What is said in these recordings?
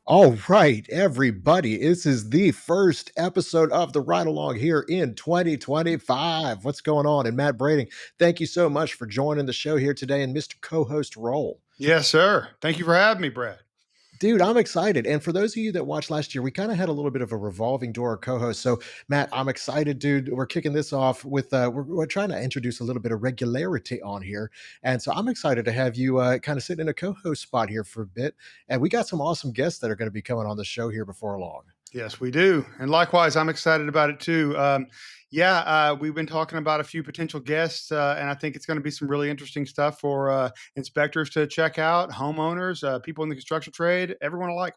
All right, everybody, this is the first episode of the Ride Along here in 2025. What's going on? And Matt Brading, thank you so much for joining the show here today in Mr. Co-host role. Yes, sir. Thank you for having me, Brad. Dude, I'm excited. And for those of you that watched last year, we kind of had a little bit of a revolving door co-host. So, Matt, I'm excited, dude. We're kicking this off with we're trying to introduce a little bit of regularity on here, and so I'm excited to have you kind of sit in a co-host spot here for a bit. And we got some awesome guests that are going to be coming on the show here before long. Yes, we do. And likewise, I'm excited about it too. We've been talking about a few potential guests, and I think it's going to be some really interesting stuff for inspectors to check out, homeowners, people in the construction trade, everyone alike.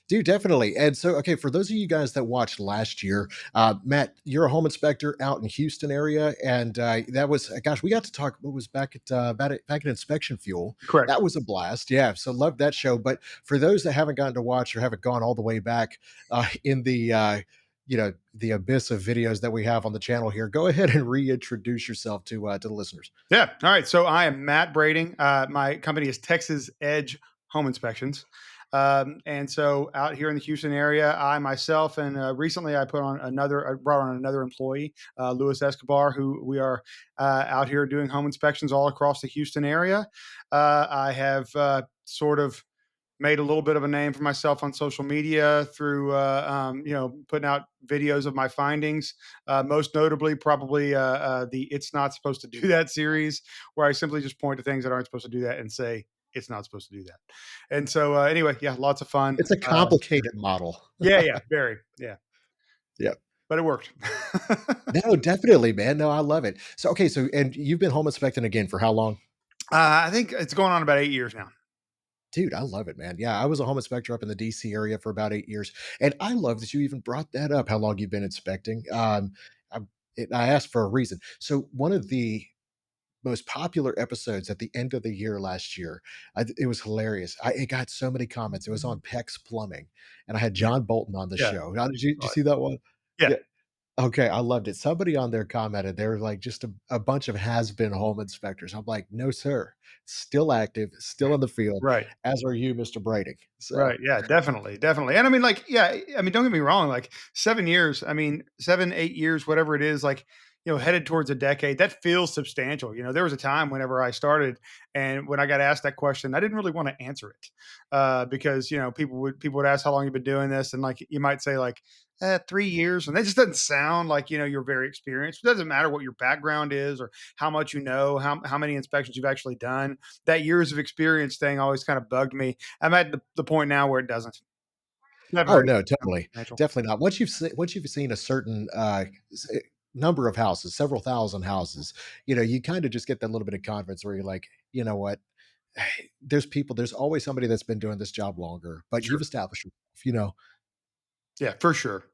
Dude, definitely. And so, okay, for those of you guys that watched last year, Matt, you're a home inspector out in Houston area, and that was, gosh, we got to talk. What was back at back at Inspection Fuel? Correct. That was a blast. Yeah, so loved that show. But for those that haven't gotten to watch or haven't gone all the way back in the the abyss of videos that we have on the channel here, go ahead and reintroduce yourself to the listeners. Yeah. All right. So I am Matt Brading. My company is Texas Edge Home Inspections. And so out here in the Houston area, I myself, and recently I brought on another employee, Louis Escobar, who we are out here doing home inspections all across the Houston area. I have sort of made a little bit of a name for myself on social media through, putting out videos of my findings. Most notably, probably the "It's Not Supposed to Do That" series, where I simply just point to things that aren't supposed to do that and say, it's not supposed to do that. And so, anyway, yeah, lots of fun. It's a complicated model. Yeah, very, yeah, Yeah. but it worked. No, definitely, man. No, I love it. So, okay, so and you've been home inspecting again for how long? I think it's going on about 8 years now. Dude, I love it, man. Yeah, I was a home inspector up in the DC area for about 8 years, and I love that you even brought that up. How long you've been inspecting? I, I asked for a reason. So, one of the most popular episodes at the end of the year last year, it was hilarious. It got so many comments. It was on Peck's Plumbing, and I had Yeah, John Bolton on the yeah, show. Now, did you right. see that one? Yeah, Yeah. Okay, I loved it. Somebody on there commented, they were like just a bunch of has-been home inspectors. I'm like, no, sir. Still active, still in the field, right. as are you, Mr. Brading. So Right. Yeah, definitely. Definitely. And I mean, like, yeah, I mean, don't get me wrong, like 7 years, I mean, 7, 8 years, whatever it is, like, headed towards a decade, that feels substantial. There was a time whenever I started and when I got asked that question, I didn't really want to answer it. Because, people would ask how long you've been doing this. And like, you might say like, 3 years. And that just doesn't sound like, you're very experienced. It doesn't matter what your background is or how much you know, how many inspections you've actually done. That years of experience thing always kind of bugged me. I'm at the point now where it doesn't. oh, Never no, totally. substantial. Definitely not. Once you've seen a certain, number of houses, several thousand houses, you kinda just get that little bit of confidence where you're like, "You know what? There's always somebody that's been doing this job longer, but you've Sure. established yourself." Yeah, for sure.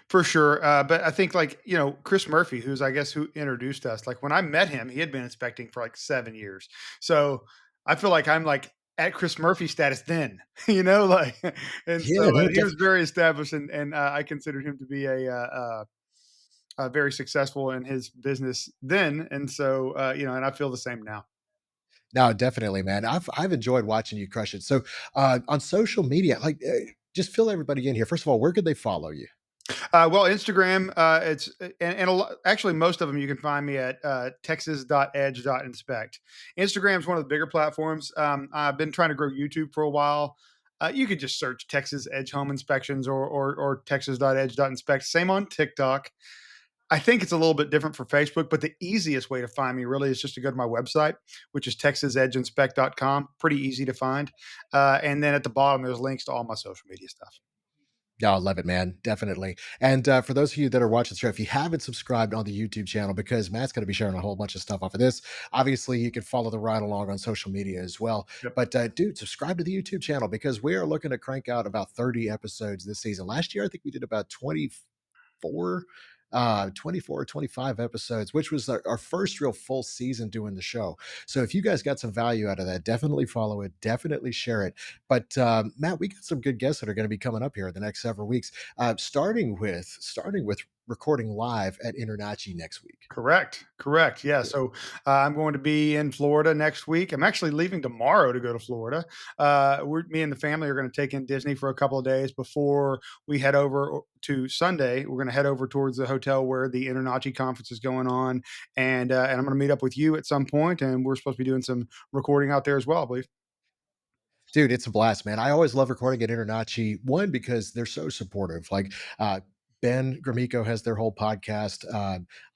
For sure. But I think like, Chris Murphy, who's I guess who introduced us, like when I met him, he had been inspecting for like 7 years. So I feel like I'm like at Chris Murphy status then, like, and so Yeah, no, he def was very established and I considered him to be very successful in his business then. And so, and I feel the same now. no, definitely, man. I've enjoyed watching you crush it. So, on social media, like, just fill everybody in here. First of all, where could they follow you? Well, Instagram, it's and actually most of them you can find me at texas.edge.inspect. Instagram is one of the bigger platforms. I've been trying to grow YouTube for a while. You could just search Texas Edge Home Inspections or texas.edge.inspect. Same on TikTok. I think it's a little bit different for Facebook, but the easiest way to find me really is just to go to my website, which is texasedgeinspect.com. Pretty easy to find. And then at the bottom, there's links to all my social media stuff. Yeah, I love it, man. Definitely. And for those of you that are watching the show, if you haven't subscribed on the YouTube channel, because Matt's going to be sharing a whole bunch of stuff off of this, obviously you can follow the ride along on social media as well. Yep. But dude, subscribe to the YouTube channel because we are looking to crank out about 30 episodes this season. Last year, I think we did about 24 24 or 25 episodes, which was our first real full season doing the show. So if you guys got some value out of that, definitely follow it, definitely share it. But Matt, we got some good guests that are going to be coming up here in the next several weeks. Starting with recording live at InterNACHI next week. Correct. Correct. Yeah. Cool. So I'm going to be in Florida next week. I'm actually leaving tomorrow to go to Florida. Me and the family are going to take in Disney for a couple of days before we head over to Sunday. We're going to head over towards the hotel where the InterNACHI conference is going on, and I'm going to meet up with you at some point, and we're supposed to be doing some recording out there as well, I believe. Dude, it's a blast, man. I always love recording at InterNACHI. One, because they're so supportive. Like Ben Gramico has their whole podcast.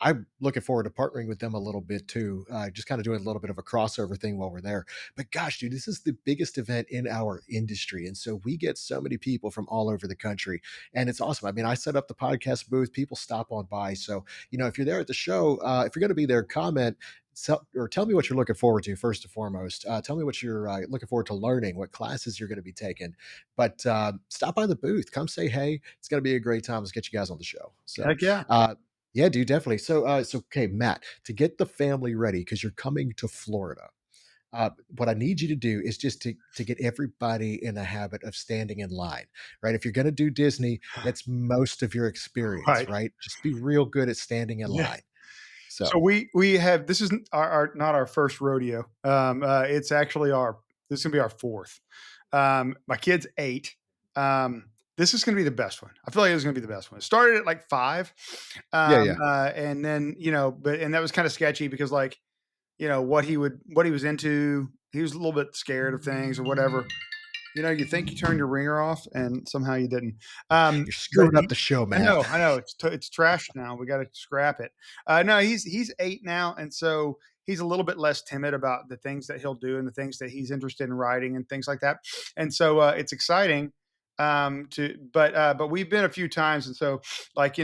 I'm looking forward to partnering with them a little bit too. Just kind of doing a little bit of a crossover thing while we're there. But gosh, dude, this is the biggest event in our industry, and so we get so many people from all over the country, and it's awesome. I mean, I set up the podcast booth. People stop on by, so if you're there at the show, if you're going to be there, comment or tell me what you're looking forward to first and foremost. Tell me what you're looking forward to learning, what classes you're going to be taking. But stop by the booth, come say hey. It's going to be a great time. Let's get you guys on the show. So, Heck yeah. yeah, dude, definitely. So okay, Matt, to get the family ready because you're coming to Florida. What I need you to do is just to get everybody in the habit of standing in line, right? If you're going to do Disney, that's most of your experience, Right. right? Just be real good at standing in Yeah. line. So So, we have this isn't our not our first rodeo. It's actually our this is gonna be our fourth. My kid's 8. This is gonna be the best one. I feel like it's gonna be the best one. It started at like 5, yeah, yeah. and then but and that was kind of sketchy because like what he was into. He was a little bit scared of things or whatever. You think you turned your ringer off, and somehow you didn't. You're But screwing up the show, I man. know, I know. It's trashed now. We got to scrap it. No, he's 8 now, and so he's a little bit less timid about the things that he'll do and the things that he's interested in writing and things like that. And so it's exciting. But we've been a few times, and so like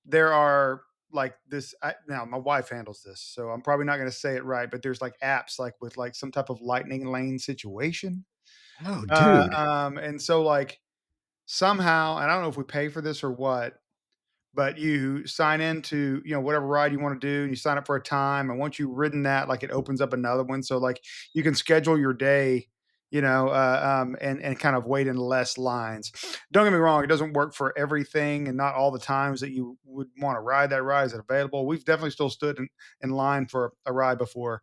there are like this now my wife handles this, so I'm probably not going to say it right, but there's like apps like with like some type of lightning lane situation. Oh, dude. And so like somehow, and I don't know if we pay for this or what, but you sign into whatever ride you want to do, and you sign up for a time, and once you've ridden that, like it opens up another one, so like you can schedule your day, and kind of wait in less lines. Don't get me wrong, it doesn't work for everything and not all the times that you would want to ride that ride is it available. We've definitely still stood in line for a ride before.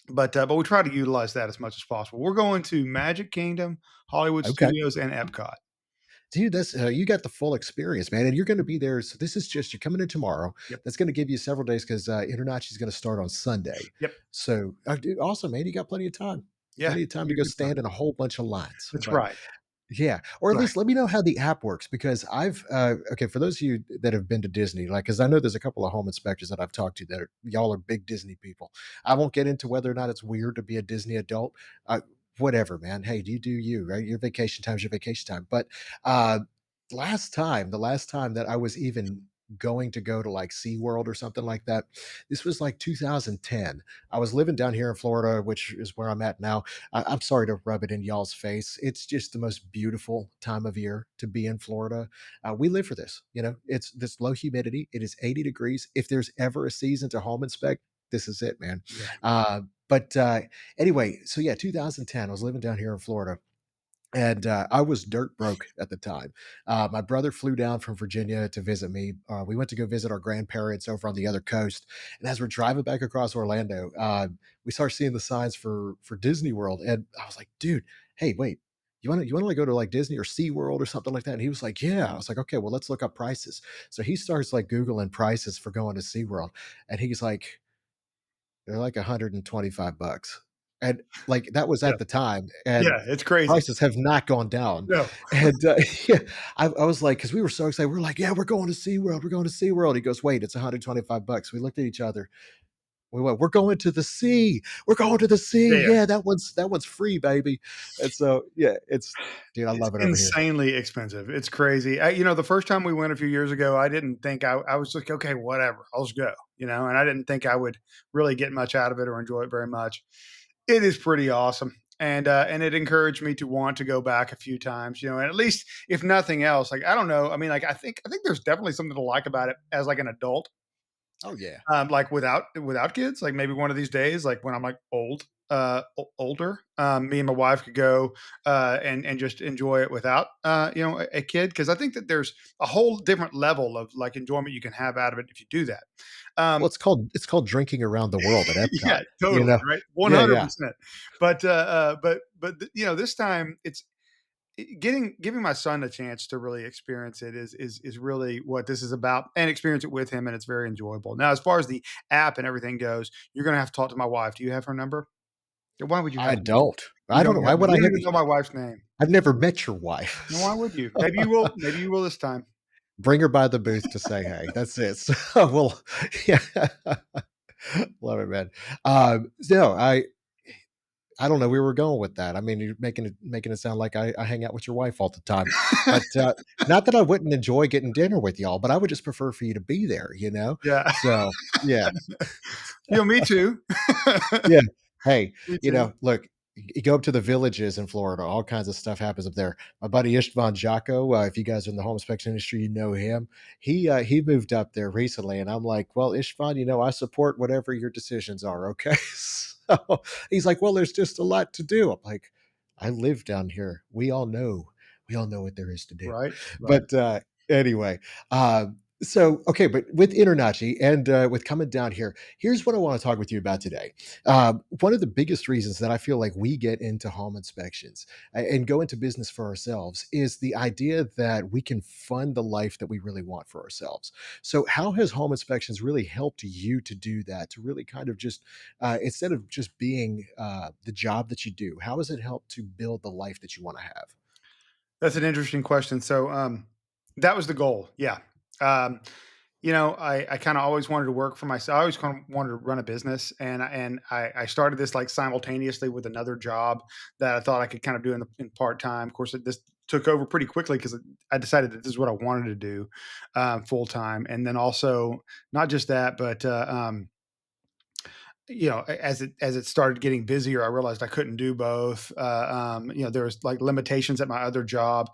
But we try to utilize that as much as possible. We're going to Magic Kingdom, Hollywood Okay. Studios, and Epcot. Dude, that's you got the full experience, man, and you're gonna be there. So this is just you're coming in tomorrow. Yep. That's gonna give you several days because InterNACHI is gonna start on Sunday. Yep. So, dude, awesome, man. You got plenty of time. Yeah. Plenty of time to Be a go good time. stand in a whole bunch of lines. That's But right. yeah, or at Right. least let me know how the app works because I've okay, for those of you that have been to Disney, like because I know there's a couple of home inspectors that I've talked to that are y'all are big Disney people. I won't get into whether or not it's weird to be a Disney adult. Whatever, man. Hey, you do you, right? Your vacation time's your vacation time. But uh the last time that I was even going to go to like SeaWorld or something like that, this was like 2010. I was living down here in Florida, which is where I'm at now. I'm sorry to rub it in y'all's face. It's just the most beautiful time of year to be in Florida. We live for this. It's this low humidity. It is 80 degrees. If there's ever a season to home inspect, this is it, man. Yeah. But anyway, so yeah, 2010, I was living down here in Florida and I was dirt broke at the time. My brother flew down from Virginia to visit me. We went to go visit our grandparents over on the other coast. And as we're driving back across Orlando, we start seeing the signs for Disney World. And I was like, dude, hey, wait. You want to like go to like Disney or SeaWorld or something like that? And he was like, yeah. I was like, okay, well, let's look up prices. So he starts like Googling prices for going to SeaWorld. And he's like, they're like 125 bucks. And like that was Yeah. at the time. And Yeah. It's crazy. prices have not gone down. No. And yeah, I was like, because we were so excited. We're like, yeah, we're going to SeaWorld. We're going to SeaWorld. He goes, wait, it's 125 bucks. We looked at each other. We went, we're going to the sea. We're going to the sea. Yeah. Yeah, that one's free, baby. And so yeah, it's dude, I It's love it over here. insanely expensive. It's crazy. The first time we went a few years ago, I didn't think I was like, okay, whatever, I'll just go, and I didn't think I would really get much out of it or enjoy it very much. It is pretty awesome. And it encouraged me to want to go back a few times, and at least if nothing else, like I don't know, I mean, like I think there's definitely something to like about it as like an adult, Oh yeah. like without kids, like maybe one of these days, like when I'm like old, older, me and my wife could go and just enjoy it without a kid, because I think that there's a whole different level of like enjoyment you can have out of it if you do that. Well, Um, it's called drinking around the world at Epcot, yeah, you totally know? right, Yeah, yeah. 100%. But this time it's getting giving my son a chance to really experience it is really what this is about, and experience it with him, and it's very enjoyable. Now, as far as the app and everything goes, you're gonna have to talk to my wife. Do you have her number? Why would you I have her number? don't. You I don't don't know. Why have would I you don't have even know my wife's name. I've never met your wife. Now, why would you? So Maybe you will this time. bring her by the booth to say hey. That's it. So, well, yeah. Love it, man. No, I don't know where we're going with that. I mean, you're making it sound like I hang out with your wife all the time, but not that I wouldn't enjoy getting dinner with y'all, but I would just prefer for you to be there, you know. Yeah. So yeah, Me too. yeah. Hey, Me too. look, you go up to the villages in Florida, all kinds of stuff happens up there. My buddy Istvan Jocko, if you guys are in the home inspection industry, you know him. He moved up there recently, and I'm like, well, Istvan, I support whatever your decisions are. Okay, so he's like, well, there's just a lot to do. I'm like, I live down here. We all know what there is to do. Right, right. But anyway, so okay, but with InterNACHI and with coming down here, here's what I want to talk with you about today. One of the biggest reasons that I feel like we get into home inspections and go into business for ourselves is the idea that we can fund the life that we really want for ourselves. So, how has home inspections really helped you to do that? To really kind of just, instead of just being the job that you do, how has it helped to build the life that you want to have? That's an interesting question. So, that was the goal. Yeah. Um, I kind of always wanted to work for myself. I always kind of wanted to run a business, and I started this like simultaneously with another job that I thought I could kind of do in part time. Of course, this took over pretty quickly because I decided that this is what I wanted to do full time, and then also not just that, but as it started getting busier, I realized I couldn't do both. There was like limitations at my other job.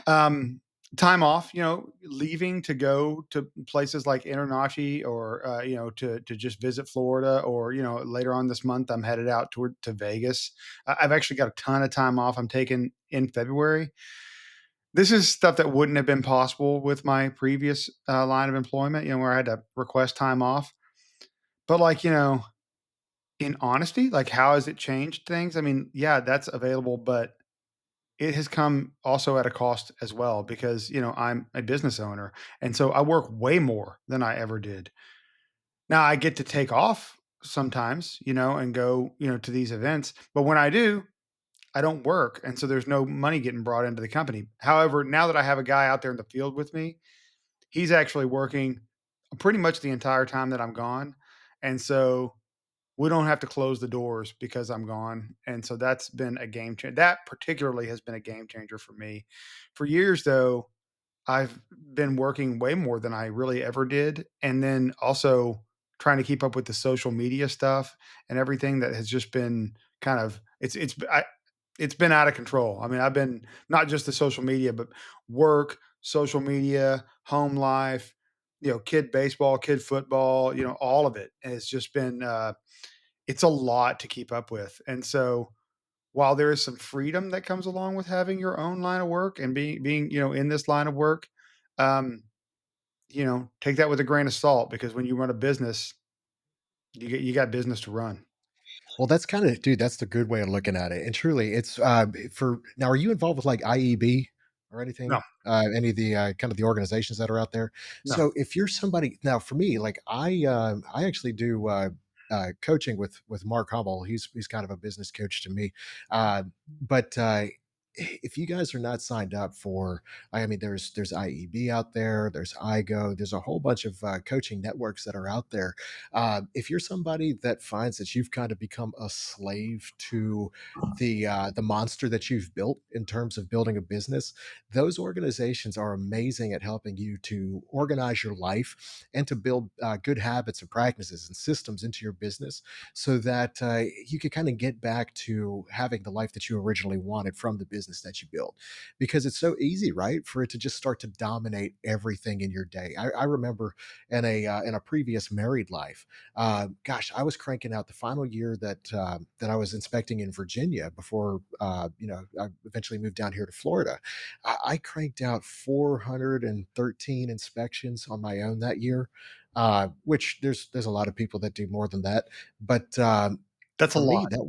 Um, Time off, leaving to go to places like InterNACHI, or to just visit Florida, or later on this month I'm headed out to Vegas. I've actually got a ton of time off I'm taking in February. This is stuff that wouldn't have been possible with my previous line of employment, where I had to request time off. But like, in honesty, like, how has it changed things? I mean, yeah, that's available, but it has come also at a cost as well, because, I'm a business owner, and so I work way more than I ever did. Now I get to take off sometimes, and go, to these events, but when I do, I don't work, and so there's no money getting brought into the company. However, now that I have a guy out there in the field with me, he's actually working pretty much the entire time that I'm gone, and so we don't have to close the doors because I'm gone, and so that's been a game changer. That particularly has been a game changer for me. For years, though, I've been working way more than I really ever did, and then also trying to keep up with the social media stuff and everything that has just been kind of it's been out of control. I mean, I've been not just the social media, but work, social media, home life, kid baseball, kid football, all of it has just been it's a lot to keep up with. And so while there is some freedom that comes along with having your own line of work and being, in this line of work, um, take that with a grain of salt, because when you run a business, you got business to run. Well, that's kinda dude, that's the good way of looking at it, and truly, it's, for now, are you involved with, like, IEB or No, anything? Any of the, kind of the organizations that are out there? no. So, if you're somebody now for me, like, I actually do, coaching with Mark Hummel. He's kind of a business coach to me, but, if you guys are not signed up for I mean, there's IEB out there, there's IGO, there's a whole bunch of, coaching networks that are out there. If you're somebody that finds that you've kind of become a slave to the monster that you've built in terms of building a business, those organizations are amazing at helping you to organize your life and to build good habits and practices and systems into your business so that you can kind of get back to having the life that you originally wanted from the business business that you build, because it's so easy, right, for it to just start to dominate everything in your day. I remember in a previous married life, gosh, I was cranking out the final year that I was inspecting in Virginia before I eventually moved down here to Florida. I cranked out 413 inspections on my own that year, which there's a lot of people that do more than that, but That's a for me lot. that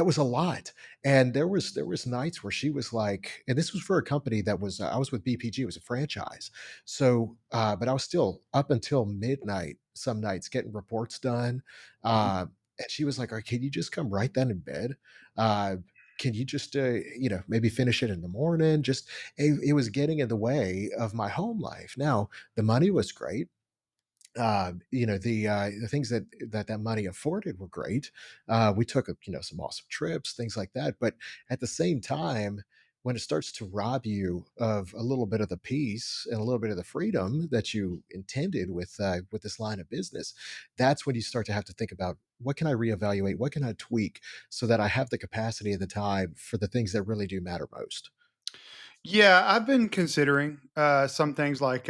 was a lot. And there was nights where she was like, and this was for a company that was I was with BPG, it was a franchise. So, but I was still up until midnight some nights getting reports done. Mhm. And she was like, can you just come right then in bed? Uh, can you just, maybe finish it in the morning? Just, it was getting in the way of my home life. Now, the money was great. The things that money afforded were great. We took some awesome trips, things like that. But at the same time, when it starts to rob you of a little bit of the peace and a little bit of the freedom that you intended with this line of business, that's when you start to have to think about, what can I reevaluate, what can I tweak, so that I have the capacity of the time for the things that really do matter most. Yeah, I've been considering some things like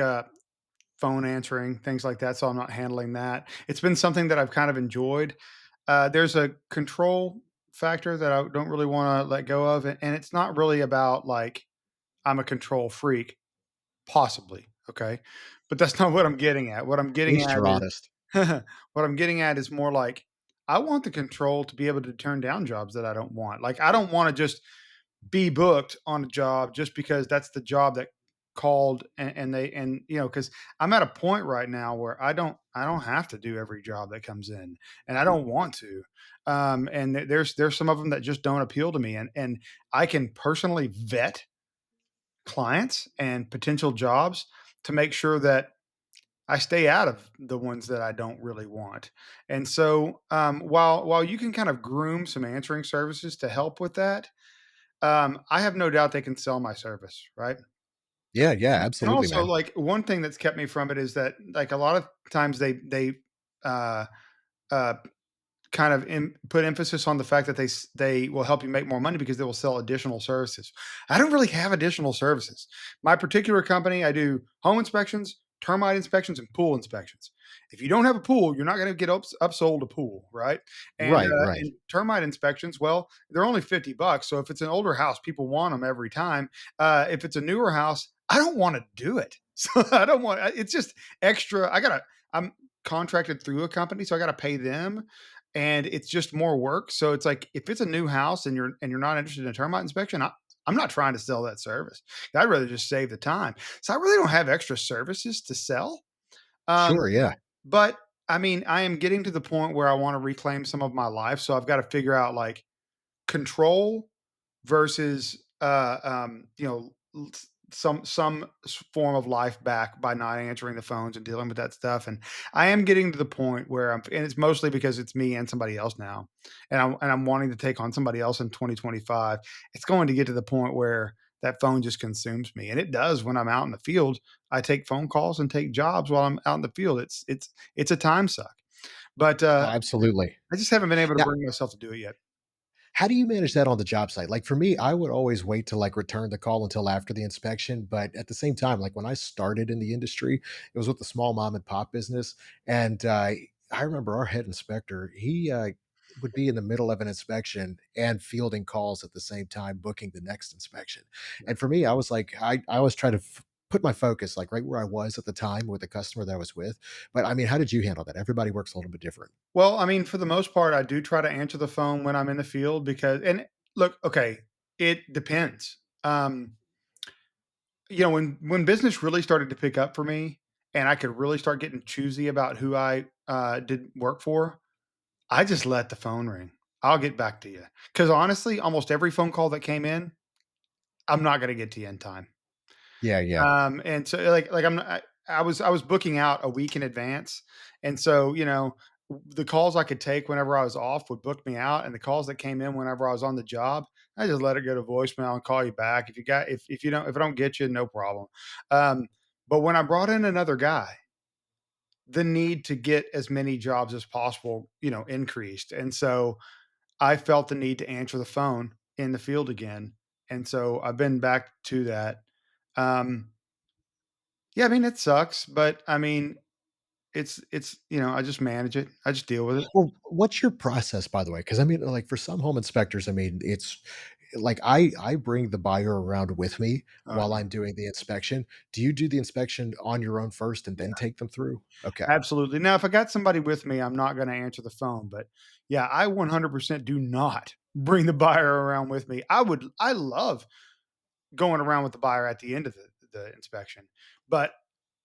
phone answering, things like that. So I'm not handling that. It's been something that I've kind of enjoyed. There's a control factor that I don't really want to let go of. And it's not really about like I'm a control freak, possibly. Okay. But that's not what I'm getting at. What I'm At getting least at you're honest. is what I'm getting at is more like I want the control to be able to turn down jobs that I don't want. Like I don't want to just be booked on a job just because that's the job that called and they and because I'm at a point right now where I don't have to do every job that comes in, and I don't want to. And there's some of them that just don't appeal to me, and I can personally vet clients and potential jobs to make sure that I stay out of the ones that I don't really want. And so while you can kind of groom some answering services to help with that, I have no doubt they can sell my service, right? Yeah, yeah, And absolutely, also, man. like, one thing that's kept me from it is that, like, a lot of times uh, uh, kind of put emphasis on the fact that they will help you make more money because they will sell additional services. I don't really have additional services. My particular company, I do home inspections, termite inspections, and pool inspections. If you don't have a pool, you're not going to get upsold a pool, right? Right, right. And termite inspections, well, they're only $50. So if it's an older house, people want them every time. If it's a newer house, I don't want to do it. So I don't want. It's just extra. I'm contracted through a company, so I got to pay them, and it's just more work. So it's like if it's a new house and you're not interested in a termite inspection, I'm not trying to sell that service. I'd rather just save the time. So I really don't have extra services to sell. Um, Sure, yeah. but I mean, I am getting to the point where I want to reclaim some of my life. So I've got to figure out like control versus form of life back by not answering the phones and dealing with that stuff. And I am getting to the point where and it's mostly because it's me and somebody else now, and I'm wanting to take on somebody else in 2025. It's going to get to the point where that phone just consumes me, and it does when I'm out in the field. I take phone calls and take jobs while I'm out in the field. It's a time suck, but Absolutely. I just haven't been able to Now, bring myself to do it yet. how do you manage that on the job site? Like for me, I would always wait to like return the call until after the inspection. But at the same time, like when I started in the industry, it was with a small mom and pop business. And I remember our head inspector, he would be in the middle of an inspection and fielding calls at the same time, booking the next inspection. And for me, I was like, I always try to put my focus like right where I was at the time with the customer that I was with. But I mean, how did you handle that? Everybody works a little bit different. Well, I mean, for the most part, I do try to answer the phone when I'm in the field because and look, okay, it depends. When business really started to pick up for me and I could really start getting choosy about who I did work for, I just let the phone ring. I'll get back to you. Because honestly, almost every phone call that came in, I'm not going to get to you in time. Yeah, yeah. And so like I was booking out a week in advance. And so, the calls I could take whenever I was off would book me out. And the calls that came in whenever I was on the job, I just let it go to voicemail and call you back. If I don't get you, no problem. Um, but when I brought in another guy, the need to get as many jobs as possible, increased. And so I felt the need to answer the phone in the field again. and so I've been back to that. Um, yeah, I mean, it sucks, but I mean, I just manage it. I just deal with it. Well, what's your process, by the way? Because I mean, like, for some home inspectors, I mean, it's like I bring the buyer around with me while Yeah. I'm doing the inspection. Do you do the inspection on your own first and then take them through? Okay. Absolutely. Now, if I got somebody with me, I'm not gonna answer the phone, but yeah, I 100% do not bring the buyer around with me. I love going around with the buyer at the end of the inspection, but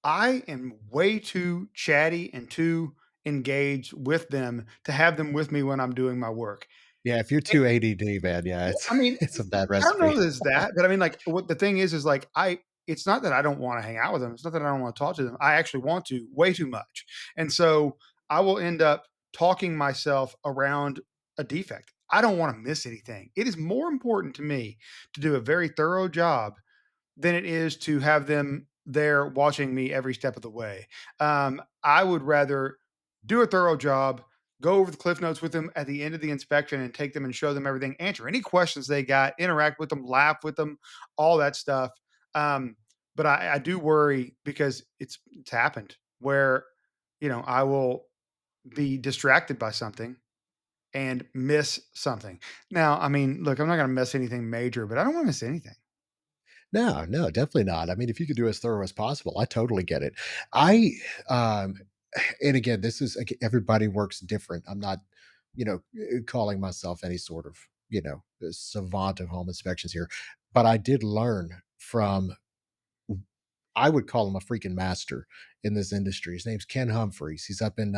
I am way too chatty and too engaged with them to have them with me when I'm doing my work. Yeah, if you're too ADD, man, yeah, Well, it's I mean, it's a bad I don't know recipe. that it's that, but I mean, like, what the thing is like, it's not that I don't wanna hang out with them, it's not that I don't wanna talk to them, I actually want to way too much, and so, I will end up talking myself around a defect. I don't wanna miss anything. It is more important to me to do a very thorough job than it is to have them there watching me every step of the way. I would rather do a thorough job, go over the cliff notes with them at the end of the inspection and take them and show them everything, answer any questions they got, interact with them, laugh with them, all that stuff. Um, but I do worry because it's happened where I will be distracted by something and miss something. Now, I mean, look, I'm not going to miss anything major, but I don't want to miss anything. No, no, definitely not. I mean, if you could do as thorough as possible, I totally get it. I, um, and again, this is everybody works different. I'm not, calling myself any sort of, savant of home inspections here, but I did learn from I would call him a freaking master in this industry. His name's Ken Humphreys. He's up in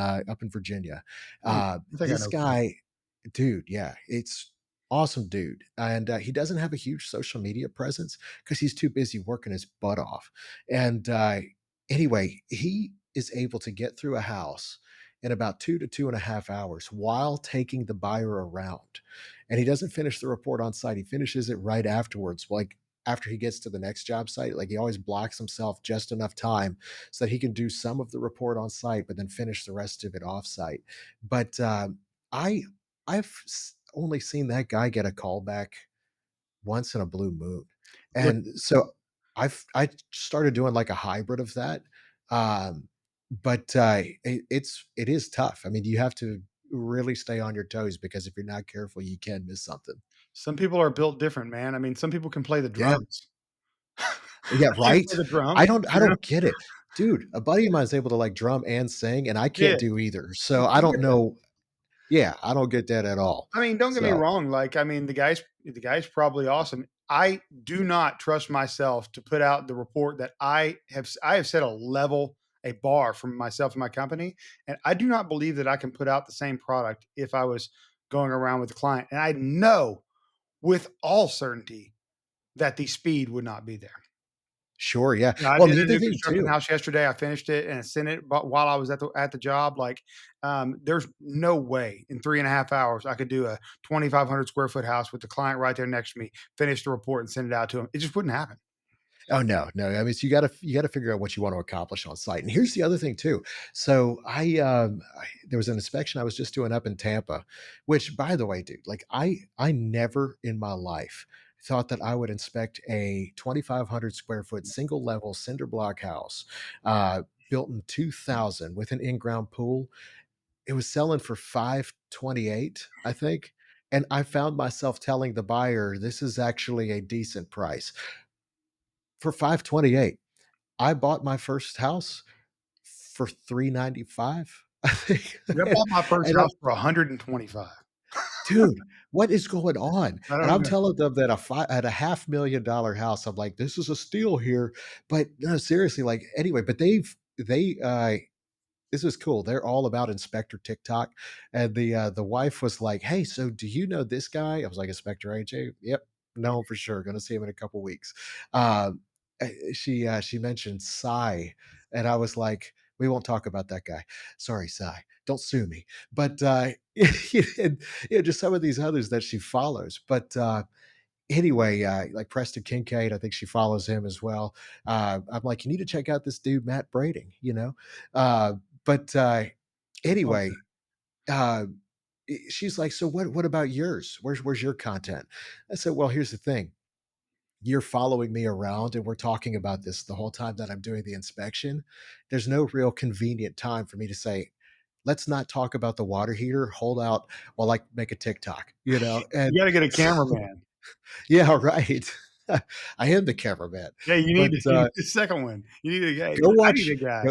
Virginia. Hmm, I think I This know. guy, dude, yeah, it's awesome, dude. And he doesn't have a huge social media presence because he's too busy working his butt off. And anyway, he is able to get through a house in about 2 to 2.5 hours while taking the buyer around. And he doesn't finish the report on site. He finishes it right afterwards, like after he gets to the next job site. Like, he always blocks himself just enough time so that he can do some of the report on site, but then finish the rest of it off site. But I only seen that guy get a call back once in a blue moon, Look, and so I started doing like a hybrid of that. Um, but it is tough. I mean, you have to really stay on your toes because if you're not careful, you can miss something. some people are built different, man. I mean, some people can play the Yeah. drums. Yeah, I can't right? play the drums, I don't get it. Dude, a buddy of mine is able to, like, drum and sing, and I can't Yeah, do either, so I you don't get that. know. Yeah, I don't get that at all. I mean, don't get me So, wrong, like, I mean, the guy's probably awesome. I do not trust myself to put out the report that I have set a bar for myself and my company, and I do not believe that I can put out the same product if I was going around with the client, and I know with all certainty that the speed would not be there. sure, yeah. Yeah, I Well, did and the a other new thing construction too. house yesterday. I finished it and sent it, but while I was at the job, like, there's no way in 3.5 hours I could do a 2,500 square foot house with the client right there next to me, finish the report and send it out to him. It just wouldn't happen. Oh, no, no, I mean, so you gotta figure out what you want to accomplish on site, and here's the other thing too. So, I there was an inspection I was just doing up in Tampa, which, by the way, dude, like, I never in my life thought that I would inspect a 2,500 square foot single level cinder block house, built in 2000 with an in-ground pool. It was selling for 528, I think, and I found myself telling the buyer, "This is actually a decent price." For 528, I bought my first house for 395, I think, I bought my first and house for 125. dude, what is going on? I And don't I'm know. telling them that at a $500,000 house, I'm like, "This is a steal here," but no, seriously, like, anyway, but this is cool. They're all about Inspector TikTok, and the wife was like, "Hey, so do you know this guy?" I was like, "Inspector AJ? Yep, know him for sure. Going to see him in a couple weeks." Um, she mentioned Psy, and I was like, "We won't talk about that guy. Sorry, Psy. Don't sue me." But and, just some of these others that she follows. But anyway, like Preston Kincaid, I think she follows him as well. I'm like, you need to check out this dude, Matt Brading, Uh, but Oh, anyway, uh, she's like, so what about yours? Where's your content? I said, well, here's the thing. you're following me around and we're talking about this the whole time that I'm doing the inspection, there's no real convenient time for me to say, let's not talk about the water heater. Hold out while I make a TikTok, you know? You And gotta get a so, cameraman. yeah, right. I am the cameraman, Yeah, but you need a second one. You need a, hey, go I need watch, a guy.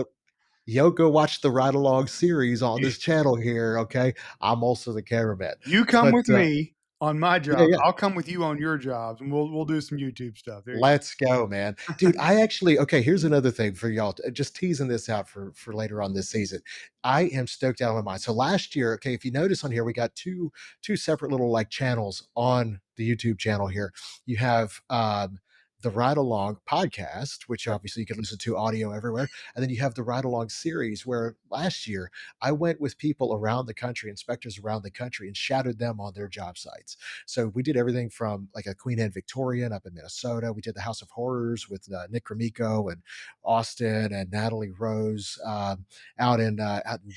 go, go watch the ride along series on this channel here. Okay. I'm also the cameraman, You come but with me on my yeah, job. yeah. I'll come with you on your jobs, and we'll do some YouTube stuff. There you Let's go, man. Dude, I actually okay, here's another thing for y'all, just teasing this out for later on this season. I am stoked out of my mind. So last year, okay, if you notice on here, we got two separate little like channels on the YouTube channel here. You have the Ride Along podcast, which go. obviously you can listen to audio everywhere. And then you have the Ride Along series, where last year I went with people around the country, inspectors around the country, and shadowed them on their job sites. So we did everything from like a Queen Anne Victorian up in Minnesota. We did the House of Horrors with Nick Grimico and Austin and Natalie Rose out in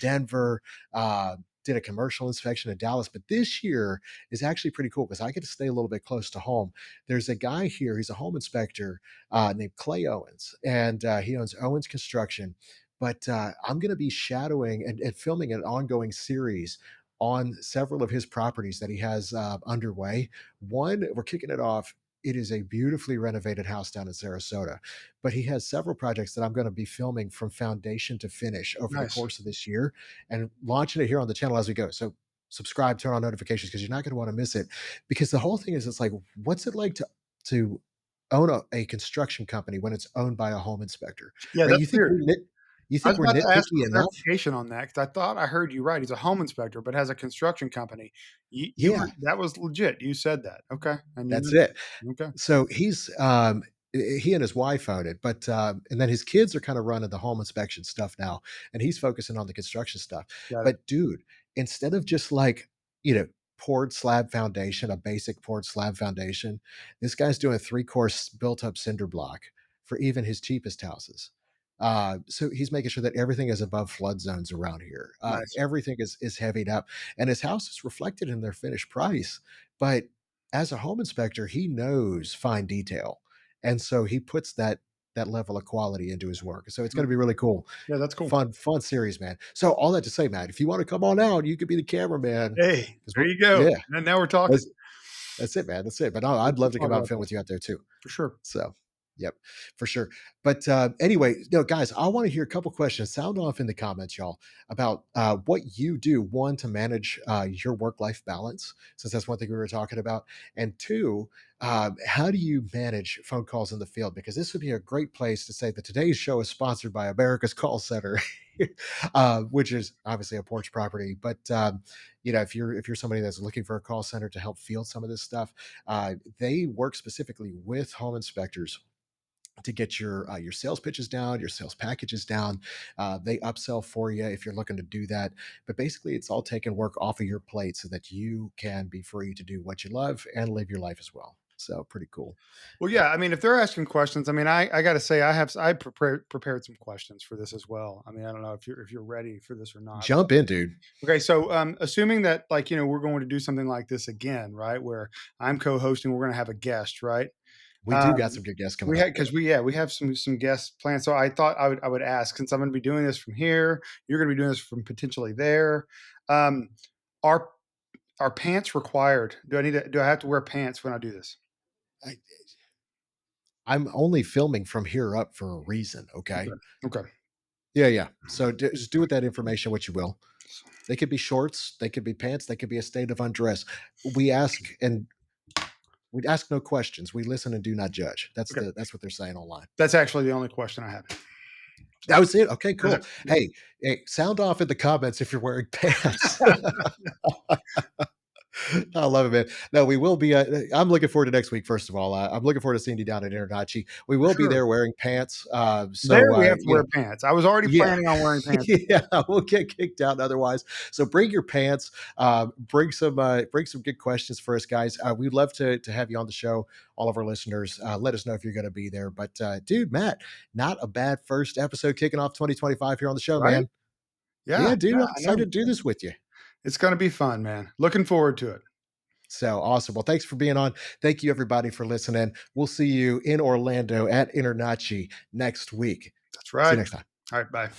Denver. Did a commercial inspection in Dallas, but this year is actually pretty cool because I get to stay a little bit close to home. There's a guy here; he's a home inspector named Clay Owens, and he owns Owens Construction. But I'm going to be shadowing and filming an ongoing series on several of his properties that he has underway. One, we're kicking it off. It is a beautifully renovated house down in Sarasota, but he has several projects that I'm going to be filming from foundation to finish over the Nice. course of this year and launching it here on the channel as we go. So subscribe, turn on notifications because you're not going to want to miss it. Because the whole thing is, it's like, what's it like to own a construction company when it's owned by a home inspector, Yeah, right? that's weird. You I think was we're about to ask nitpicky for enough? clarification on that because I thought I heard you right. He's a home inspector, but has a construction company. You Yeah, were that was legit. You said that. Okay, and you that's mentioned it. it. Okay, So he and his wife own it, but and then his kids are kind of running the home inspection stuff now, and he's focusing on the construction stuff. got it. But dude, instead of just like, you know, poured slab foundation, a basic poured slab foundation, this guy's doing a three-course built up cinder block for even his cheapest houses. So he's making sure that everything is above flood zones around here. Nice. Everything is heavied up, and his house is reflected in their finished price. But as a home inspector, he knows fine detail, and so he puts that level of quality into his work. So it's going Mm, to be really cool, yeah, that's cool. fun series, man. So all that to say, Matt, if you want to come on out, you could be the cameraman Hey, because there we're you go. yeah, Now we're talking. that's that's it, man. That's it. But We I'd can love to talk come out and about film this with you out there too. for sure. So, yep, for sure. But anyway, no, guys, I want to hear a couple questions. Sound off in the comments, y'all, about what you do. One, to manage your work life balance, since that's one thing we were talking about. And two, how do you manage phone calls in the field? Because this would be a great place to say that today's show is sponsored by America's Call Center, which is obviously a porch property. But you know, if you're somebody that's looking for a call center to help field some of this stuff, they work specifically with home inspectors to get your sales pitches down, your sales packages down. They upsell for you if you're looking to do that. But basically, it's all taking work off of your plate so that you can be free to do what you love and live your life as well. So pretty cool. Well, yeah. I mean, if they're asking questions, I mean, I got to say, I prepared some questions for this as well. I mean, I don't know if you're ready for this or not. Jump in, dude. Okay, so assuming that like we're going to do something like this again, right? Where I'm co-hosting, we're going to have a guest, right? We do got Um, some good guests coming we up. had because we have some guests planned. So I thought I would ask since I'm going to be doing this from here, you're going to be doing this from potentially there. Um, are are pants required? Do I have to wear pants when I do this? I, I'm only filming from here up for a reason. Okay. Okay. Okay. Yeah, yeah. So just do with that information what you will. They could be shorts, they could be pants, they could be a state of undress. We ask and we ask no questions. We listen and do not judge. Okay. That's what they're saying online. That's actually the only question I have. That was it. Okay, That's it. cool. Hey, sound off in the comments if you're wearing pants. I love it, man. No, we will be. I'm looking forward to next week. First of all, I'm looking forward to seeing you down at InterNACHI. We For will be sure. there wearing pants. There So we have to you know, wear pants. I was already yeah, planning on wearing pants. yeah, we'll get kicked out otherwise. So bring your pants. Bring some good questions for us, guys. We'd love to have you on the show. All of our listeners, let us know if you're going to be there. But dude, Matt, not a bad first episode kicking off 2025 here on the show, Right? man. Yeah, Yeah, dude, yeah, I'm I know. excited to do this with you. It's gonna be fun, man. Looking forward to it. So awesome. Well, thanks for being on. Thank you, everybody, for listening. We'll see you in Orlando at InterNACHI next week. That's See you right. next time. All right. Bye.